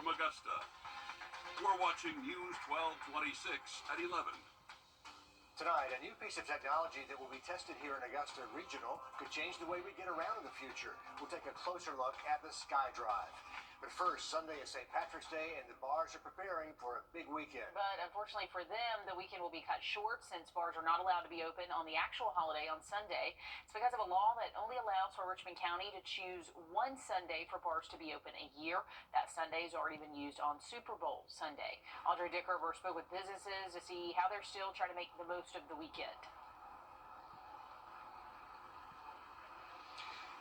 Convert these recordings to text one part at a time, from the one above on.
from Augusta. We're watching News 1226 at 11. Tonight, a new piece of technology that will be tested here in Augusta Regional could change the way we get around in the future. We'll take a closer look at the SkyDrive. But first, Sunday is St. Patrick's Day, and the bars are preparing for a big weekend. But unfortunately for them, the weekend will be cut short since bars are not allowed to be open on the actual holiday on Sunday. It's because of a law that only allows for Richmond County to choose one Sunday for bars to be open a year. That Sunday has already been used on Super Bowl Sunday. Audrey Dickerver spoke with businesses to see how they're still trying to make the most of the weekend.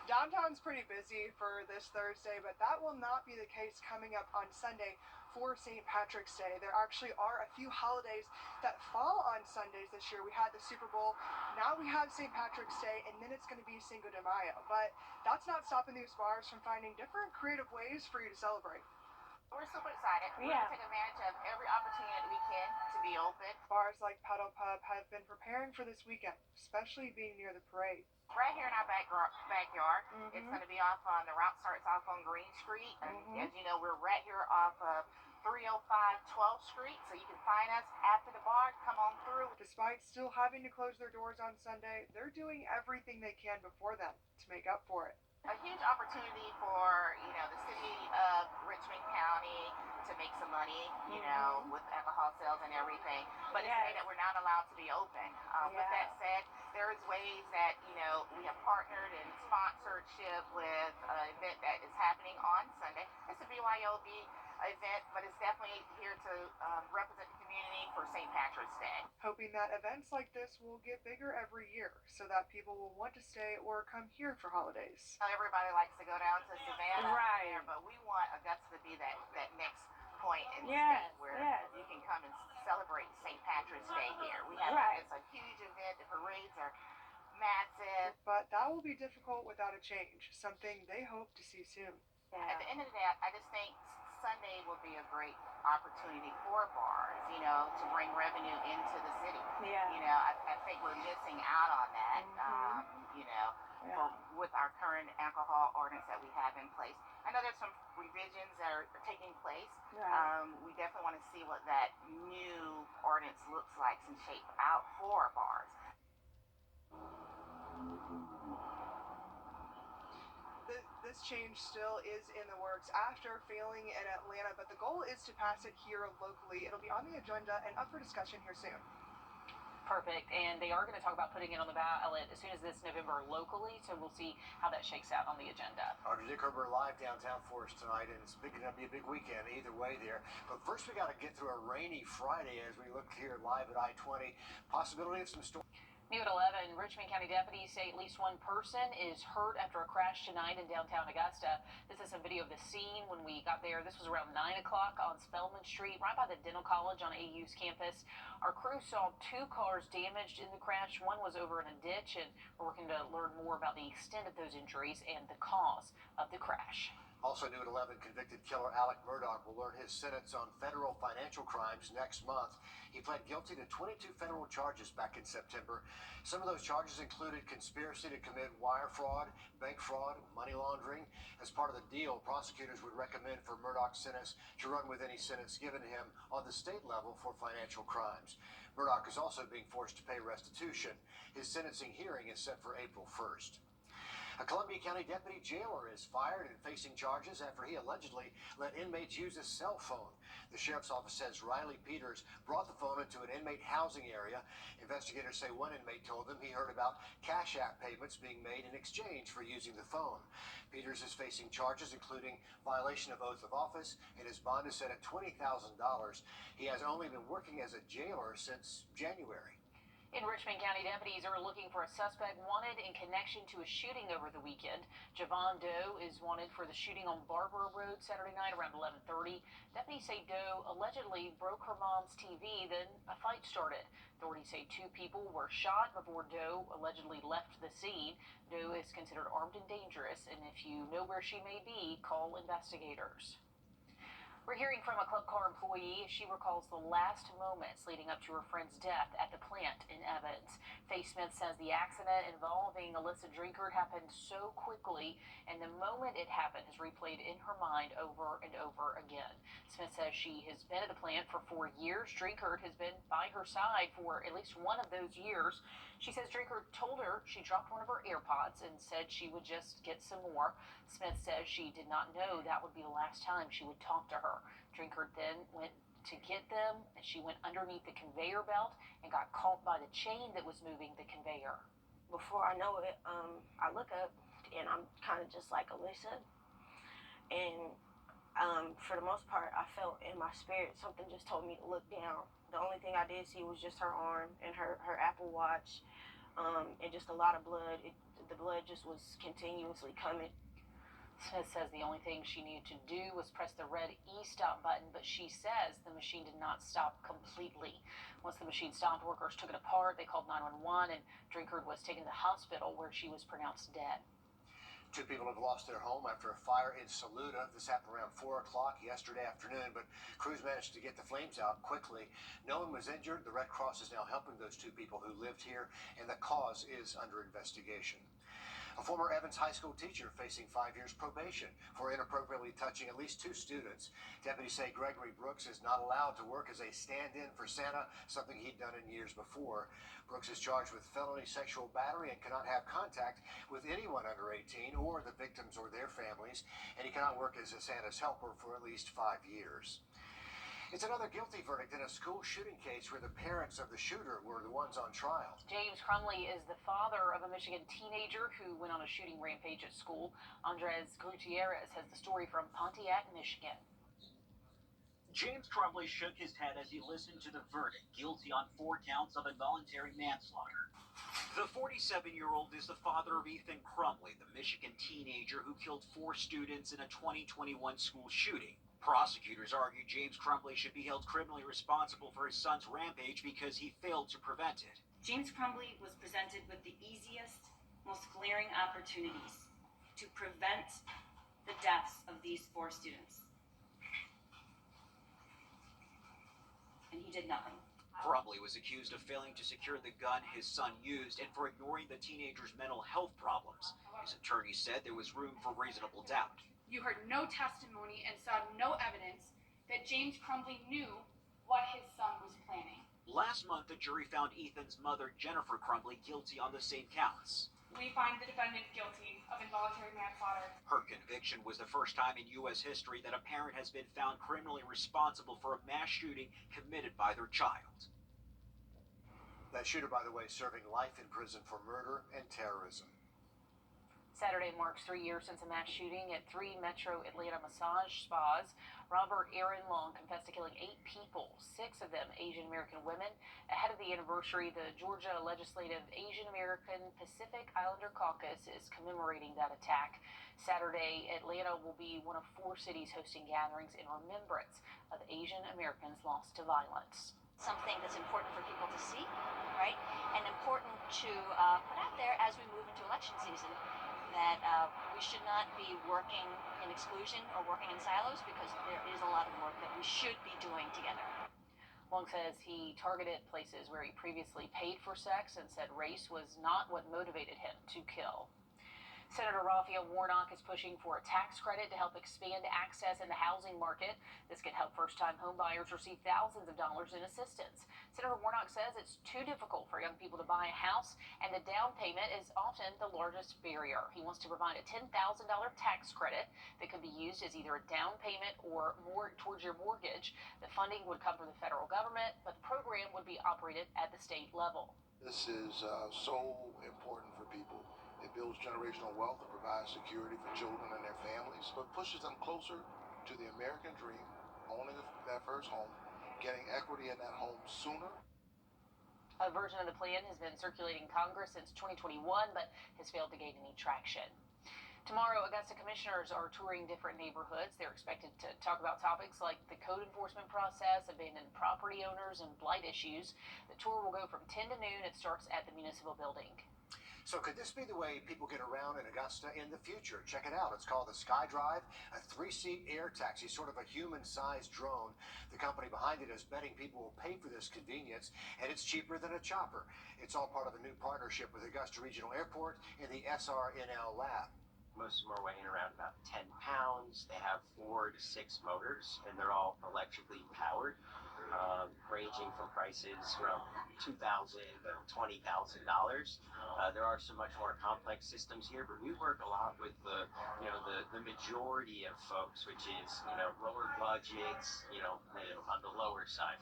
Downtown's pretty busy for this Thursday, but that will not be the case coming up on Sunday for St. Patrick's Day. There actually are a few holidays that fall on Sundays this year. We had the Super Bowl, now we have St. Patrick's Day, and then it's going to be Cinco de Mayo. But that's not stopping these bars from finding different creative ways for you to celebrate. We're super excited. We're going to take advantage of every opportunity we can to be open. Bars like Pedal Pub have been preparing for this weekend, especially being near the parade. Right here in our backyard. It's going to be off on, the route starts off on Green Street. And as you know, we're right here off of 305 12th Street. So you can find us after the bar, come on through. Despite still having to close their doors on Sunday, they're doing everything they can before then to make up for it. A huge opportunity for, the city of Richmond County to make some money, with alcohol sales and everything. But it's saying that we're not allowed to be open. With that said, there is ways that, we have partnered in sponsorship with an event that is happening on Sunday. It's a BYOB event, but it's definitely here to represent the community for St. Patrick's Day. Hoping that events like this will get bigger every year so that people will want to stay or come here for holidays. Everybody likes to go down to Savannah, Right. But we want Augusta to be that next point in the Yes, state where yes. you can come and celebrate St. Patrick's Day here. We have It's a huge event. The parades are massive. But that will be difficult without a change, something they hope to see soon. At the end of the day, I just think Sunday will be a great opportunity for bars, to bring revenue into the city. I think we're missing out on that, with our current alcohol ordinance that we have in place. I know there's some revisions that are taking place. We definitely want to see what that new ordinance looks like and shape out for bars. This change still is in the works after failing in Atlanta, but the goal is to pass it here locally. It'll be on the agenda and up for discussion here soon. Perfect. And they are going to talk about putting it on the ballot as soon as this November locally, so we'll see how that shakes out on the agenda. Audrey Dickerver live downtown for us tonight, and it's going to be a big weekend either way there. But first we got to get through a rainy Friday as we look here live at I-20. Possibility of some storms. New at 11, Richmond County deputies say at least one person is hurt after a crash tonight in downtown Augusta. This is some video of the scene when we got there. This was around 9 o'clock on Spelman Street, right by the dental college on AU's campus. Our crew saw two cars damaged in the crash. One was over in a ditch, and we're working to learn more about the extent of those injuries and the cause of the crash. Also new at 11, convicted killer Alec Murdaugh will learn his sentence on federal financial crimes next month. He pled guilty to 22 federal charges back in September. Some of those charges included conspiracy to commit wire fraud, bank fraud, money laundering. As part of the deal, prosecutors would recommend for Murdaugh's sentence to run with any sentence given him on the state level for financial crimes. Murdaugh is also being forced to pay restitution. His sentencing hearing is set for April 1st. A Columbia County deputy jailer is fired and facing charges after he allegedly let inmates use his cell phone. The sheriff's office says Riley Peters brought the phone into an inmate housing area. Investigators say one inmate told them he heard about Cash App payments being made in exchange for using the phone. Peters is facing charges including violation of oath of office, and his bond is set at $20,000. He has only been working as a jailer since January. In Richmond County, deputies are looking for a suspect wanted in connection to a shooting over the weekend. Javon Doe is wanted for the shooting on Barbara Road Saturday night around 11:30. Deputies say Doe allegedly broke her mom's TV, then a fight started. Authorities say two people were shot before Doe allegedly left the scene. Doe is considered armed and dangerous, and if you know where she may be, call investigators. We're hearing from a Club Car employee. She recalls the last moments leading up to her friend's death at the plant in Evans. Faye Smith says the accident involving Alyssa Drinkard happened so quickly, and the moment it happened is replayed in her mind over and over again. Smith says she has been at the plant for 4 years. Drinkard has been by her side for at least one of those years. She says Drinkard told her she dropped one of her AirPods and said she would just get some more. Smith says she did not know that would be the last time she would talk to her. Drinkard then went to get them, and she went underneath the conveyor belt and got caught by the chain that was moving the conveyor. Before I know it, I look up and I'm kind of just like Alyssa. And for the most part, I felt in my spirit something just told me to look down. The only thing I did see was just her arm and her Apple Watch, and just a lot of blood. The blood just was continuously coming. Smith says the only thing she needed to do was press the red e-stop button, but she says the machine did not stop completely. Once the machine stopped, workers took it apart. They called 911, and Drinkard was taken to the hospital where she was pronounced dead. 2 people have lost their home after a fire in Saluda. This happened around 4 o'clock yesterday afternoon, but crews managed to get the flames out quickly. No one was injured. The Red Cross is now helping those 2 people who lived here, and the cause is under investigation. A former Evans High School teacher facing 5 years probation for inappropriately touching at least 2 students. Deputies say Gregory Brooks is not allowed to work as a stand-in for Santa, something he'd done in years before. Brooks is charged with felony sexual battery and cannot have contact with anyone under 18 or the victims or their families, and he cannot work as a Santa's helper for at least 5 years. It's another guilty verdict in a school shooting case where the parents of the shooter were the ones on trial. James Crumley is the father of a Michigan teenager who went on a shooting rampage at school. Andres Gutierrez has the story from Pontiac, Michigan. James Crumley shook his head as he listened to the verdict, guilty on 4 counts of involuntary manslaughter. The 47-year-old is the father of Ethan Crumley, the Michigan teenager who killed 4 students in a 2021 school shooting. Prosecutors argue James Crumley should be held criminally responsible for his son's rampage because he failed to prevent it. James Crumley was presented with the easiest, most glaring opportunities to prevent the deaths of these 4 students. And he did nothing. Crumley was accused of failing to secure the gun his son used and for ignoring the teenager's mental health problems. His attorney said there was room for reasonable doubt. You heard no testimony and saw no evidence that James Crumley knew what his son was planning. Last month, the jury found Ethan's mother, Jennifer Crumley, guilty on the same counts. We find the defendant guilty of involuntary manslaughter. Her conviction was the first time in U.S. history that a parent has been found criminally responsible for a mass shooting committed by their child. That shooter, by the way, serving life in prison for murder and terrorism. Saturday marks 3 years since a mass shooting at 3 Metro Atlanta massage spas. Robert Aaron Long confessed to killing 8 people, 6 of them Asian American women. Ahead of the anniversary, the Georgia Legislative Asian American Pacific Islander Caucus is commemorating that attack. Saturday, Atlanta will be one of 4 cities hosting gatherings in remembrance of Asian Americans lost to violence. Something that's important for people to see, right? And important to put out there as we move into election season. That we should not be working in exclusion or working in silos because there is a lot of work that we should be doing together. Long says he targeted places where he previously paid for sex and said race was not what motivated him to kill. Senator Raphael Warnock is pushing for a tax credit to help expand access in the housing market. This can help first-time homebuyers receive thousands of dollars in assistance. Senator Warnock says it's too difficult for young people to buy a house, and the down payment is often the largest barrier. He wants to provide a $10,000 tax credit that could be used as either a down payment or more towards your mortgage. The funding would come from the federal government, but the program would be operated at the state level. This is so important for people. It builds generational wealth and provides security for children and their families, but pushes them closer to the American dream, owning that first home, getting equity in that home sooner. A version of the plan has been circulating Congress since 2021, but has failed to gain any traction. Tomorrow, Augusta commissioners are touring different neighborhoods. They're expected to talk about topics like the code enforcement process, abandoned property owners, and blight issues. The tour will go from 10 to noon. It starts at the municipal building. So could this be the way people get around in Augusta in the future? Check it out. It's called the SkyDrive, a 3-seat air taxi, sort of a human-sized drone. The company behind it is betting people will pay for this convenience, and it's cheaper than a chopper. It's all part of a new partnership with Augusta Regional Airport and the SRNL lab. Most of them are weighing around about 10 pounds. They have 4 to 6 motors, and they're all electrically powered, ranging from prices from $2,000 to $20,000. There are some much more complex systems here, but we work a lot with the majority of folks, which is, lower budgets, on the lower side.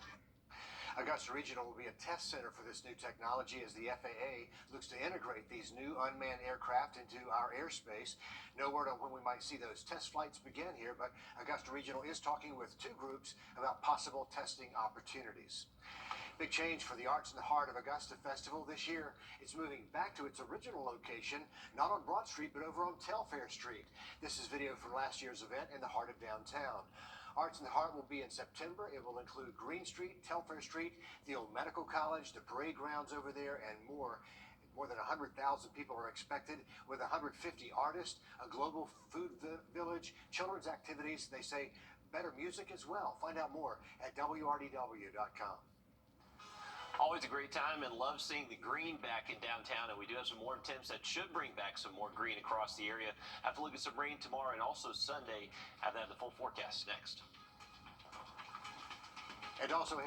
Augusta Regional will be a test center for this new technology as the FAA looks to integrate these new unmanned aircraft into our airspace. No word on when we might see those test flights begin here, but Augusta Regional is talking with 2 groups about possible testing opportunities. Big change for the Arts in the Heart of Augusta Festival this year. It's moving back to its original location, not on Broad Street, but over on Telfair Street. This is video from last year's event in the heart of downtown. Arts in the Heart will be in September. It will include Green Street, Telfair Street, the old medical college, the parade grounds over there, and more. More than 100,000 people are expected, with 150 artists, a global food village, children's activities. They say better music as well. Find out more at WRDW.com. Always a great time, and love seeing the green back in downtown, and we do have some warm temps that should bring back some more green across the area. Have to look at some rain tomorrow and also Sunday. Have that in the full forecast next. And also